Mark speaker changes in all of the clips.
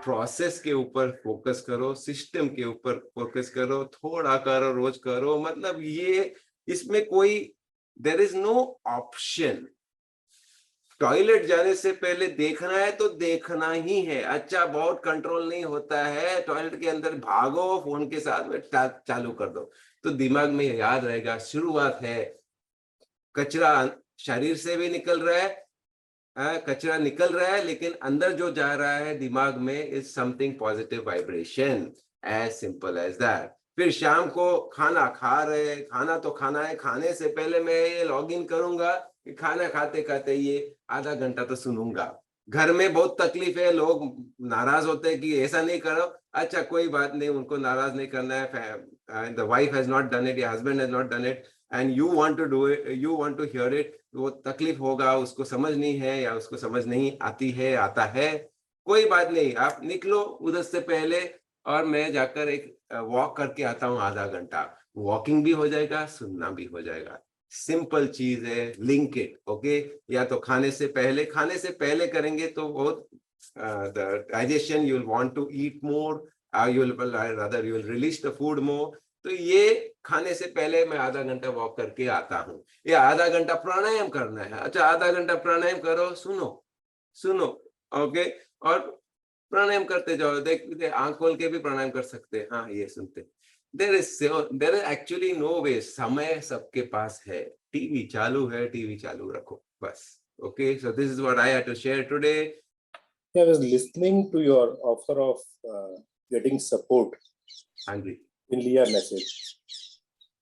Speaker 1: Process के ऊपर focus करो, सिस्टम के ऊपर फोकस करो, थोड़ा करो, रोज करो। मतलब ये इसमें कोई there is no option. Toilet जाने से पहले देखना है तो देखना ही है। अच्छा, बहुत कंट्रोल नहीं होता है, टॉयलेट के अंदर भागो, फोन के साथ में चालू कर दो, तो दिमाग में याद रहेगा। शुरुआत है, कचरा शरीर से भी निकल रहा है, कचरा निकल रहा है, लेकिन अंदर जो जा रहा है दिमाग में is something positive vibration. As simple as that. फिर शाम को खाना खा रहे, खाना तो खाना है, खाने से पहले मैं ये लॉग इन करूंगा कि खाना खाते खाते ये आधा घंटा तो सुनूंगा। घर में बहुत तकलीफ है, लोग नाराज होते हैं कि ऐसा नहीं करो। अच्छा, कोई बात नहीं, उनको नाराज नहीं करना है। The wife has not done it, husband has not done it, and you want to do it, you want to hear it. वो तकलीफ होगा, उसको समझ नहीं है या उसको समझ नहीं आती है, आता है, कोई बात नहीं, आप निकलो उधर से पहले और मैं जाकर एक वॉक करके आता हूँ आधा घंटा। वॉकिंग भी हो जाएगा, सुनना भी हो जाएगा। सिंपल चीज है, लिंक इट। ओके, या तो खाने से पहले करेंगे तो बहुत the digestion, you will want to eat more, you will rather you will release the food more. तो ये खाने से पहले मैं आधा घंटा वॉक करके आता हूँ, या आधा घंटा प्राणायाम करना है। अच्छा, आधा घंटा प्राणायाम करो, सुनो सुनो। ओके, और प्राणायाम करते जाओ, देख आंख खोल के भी प्राणायाम कर सकते हैं। हाँ, ये सुनते। देर इज एक्चुअली नो वे, समय सबके पास है। टीवी चालू है, टीवी चालू रखो बस। Okay, so this is what I had to share today.
Speaker 2: I was listening to your offer of getting support
Speaker 1: हाँ जी,
Speaker 2: in Leah message.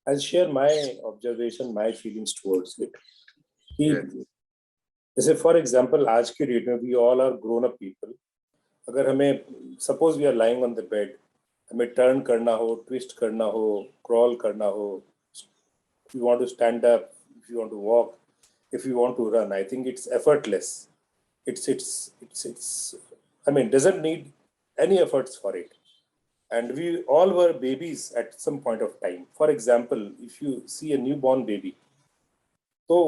Speaker 2: I'll share my observation, my feelings towards it. जैसे for example आज की date में we all are grown up people. अगर हमें suppose we are lying on the bed, हमें turn करना हो, ट्विस्ट करना हो, क्रॉल करना हो, if you want to stand up, if you want to walk, if you want to run, I think it's effortless. It's I mean, doesn't need any efforts for it. And we all were babies at some point of time. For example, if you see a newborn baby, तो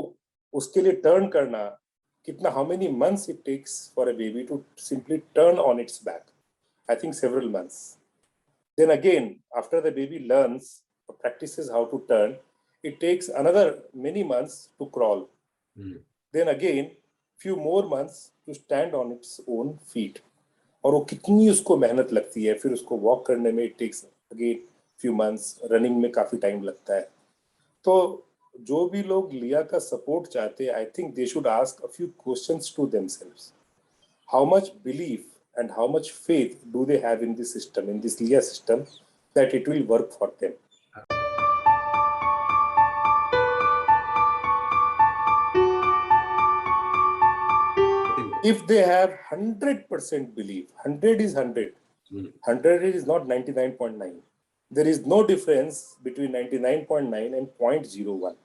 Speaker 2: उसके लिए turn करना कितना, how many months it takes for a baby to simply turn on its back? I think several months. Then again, after the baby learns or practices how to turn, it takes another many months to crawl. Then again, few more months to stand on its own feet. और वो कितनी उसको मेहनत लगती है, फिर उसको walk करने में it takes again few months, running में काफी टाइम लगता है। तो जो भी लोग लिया का सपोर्ट चाहते हैं, I think they should ask a few questions to themselves. How much belief and how much faith do they have in this system, in this Leah system, that it will work for them? If they have 100% belief, 100 is 100, 100 is not 99.9. There is no difference between 99.9 and 0.01.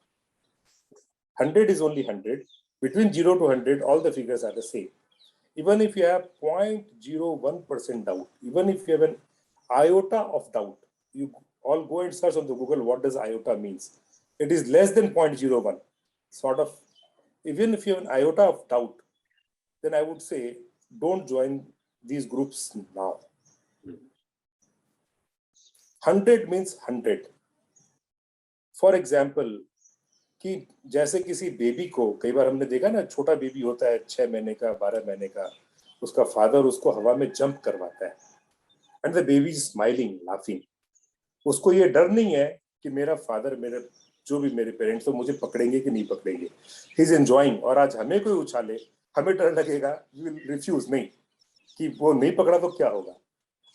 Speaker 2: 100 is only 100. Between 0 to 100, all the figures are the same. Even if you have 0.01% doubt, even if you have an iota of doubt, you all go and search on the Google what does iota means. It is less than 0.01. Sort of, even if you have an iota of doubt, then I would say don't join these groups now. 100 means 100. For example, कि जैसे किसी baby को, कई बार हमने देखा ना, छोटा baby होता है 6 महीने का, 12 महीने का, उसका फादर उसको हवा में जंप करवाता है, and the baby is smiling, laughing. उसको ये डर नहीं है कि मेरा फादर, मेरे जो भी मेरे पेरेंट्स तो मुझे पकड़ेंगे कि नहीं पकड़ेंगे। He is enjoying. और आज हमें कोई उछाले, हमें डर लगेगा, वी विल रिफ्यूज, नहीं कि वो नहीं पकड़ा तो क्या होगा।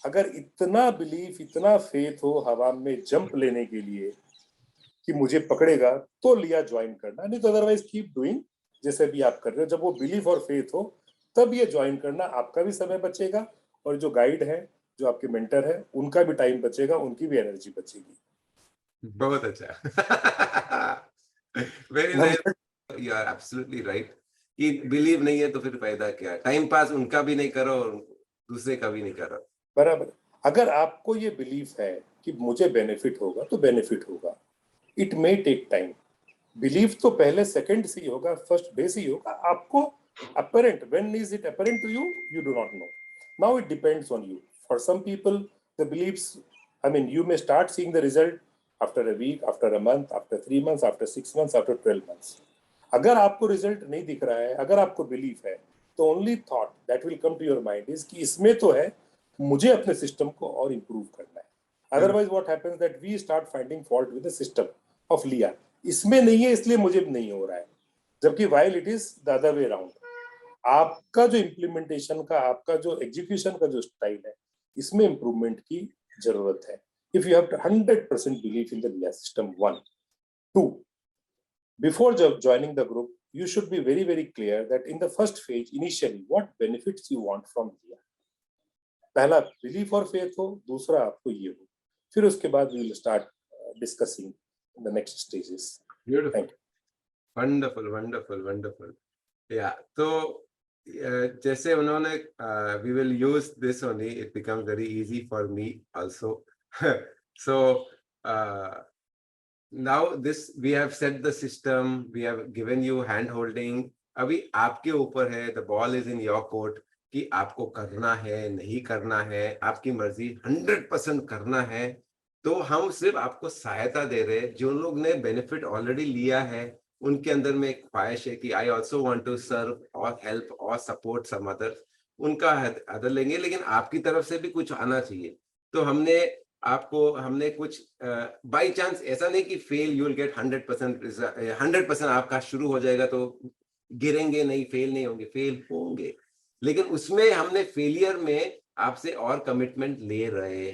Speaker 2: अगर इतना बिलीफ, इतना फेथ हो हवा में जंप लेने के लिए कि मुझे पकड़ेगा, तो लिया ज्वाइन करना, नहीं तो अदरवाइज कीप डूइंग जैसे भी आप कर रहे हो। जब वो बिलीफ और फेथ हो तब ये ज्वाइन करना, आपका भी समय बचेगा और जो गाइड है, जो आपके मेंटर है, उनका भी टाइम बचेगा, उनकी भी एनर्जी बचेगी।
Speaker 1: बहुत अच्छा। Very nice, you are absolutely right. कि बिलीव नहीं है तो फिर फायदा क्या? टाइम पास उनका भी नहीं करो और दूसरे का भी नहीं करो।
Speaker 2: बराबर। अगर आपको ये बिलीफ है कि मुझे बेनिफिट होगा तो बेनिफिट होगा, it may take time. Belief तो पहले सेकंड से ही होगा, फर्स्ट डे से ही होगा। आपको apparent, when is it apparent to you, you do not know. Now it depends on you. For some people, the beliefs, I mean, you may start seeing the result after a week, after a month, after 3 months, after 6 months, after 12 months. अगर आपको result नहीं दिख रहा है, अगर आपको belief है, तो only thought that will come to your mind is कि इसमें तो है, मुझे अपने सिस्टम को और इंप्रूव करना है. Otherwise what happens that we start finding fault with the system of लिया. इसमें नहीं है इसलिए मुझे नहीं हो रहा है, जबकि while it is the other way around. आपका जो इम्प्लीमेंटेशन का, आपका जो एग्जीक्यूशन का जो स्टाइल है, इसमें इंप्रूवमेंट की जरूरत है. If you have 100% belief in the लिया system, 1. 2, before joining the group, you should be very, very clear that in the first phase, initially, what benefits you want from लिया. पहला बिलीफ और faith हो, दूसरा आपको ये हो, फिर उसके बाद we will start discussing the next stages.
Speaker 1: Beautiful.
Speaker 2: Thank you.
Speaker 1: Wonderful, wonderful, wonderful. Yeah. तो जैसे उन्होंने we will use this only, it becomes very easy for me also. So now this we have set the system, we have given you hand holding. अभी आपके ऊपर है, the ball is in your court कि आपको करना है नहीं करना है, आपकी मर्जी, 100% करना है. तो हम सिर्फ आपको सहायता दे रहे हैं. जो लोग ने बेनिफिट ऑलरेडी लिया है, उनके अंदर में एक ख्वाहिश है कि I also want to serve और हेल्प और सपोर्ट सम अदर्स, उनका अदर लेंगे, लेकिन आपकी तरफ से भी कुछ आना चाहिए. तो हमने कुछ बाय चांस, ऐसा नहीं कि फेल यू विल गेट 100% आपका शुरू हो जाएगा तो गिरेंगे नहीं, फेल नहीं होंगे, फेल होंगे, लेकिन उसमें हमने फेलियर में आपसे और कमिटमेंट ले रहे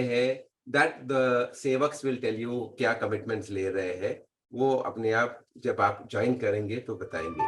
Speaker 1: हैं दैट द सेवक्स विल टेल यू क्या कमिटमेंट्स ले रहे हैं. वो अपने आप जब आप ज्वाइन करेंगे तो बताएंगे.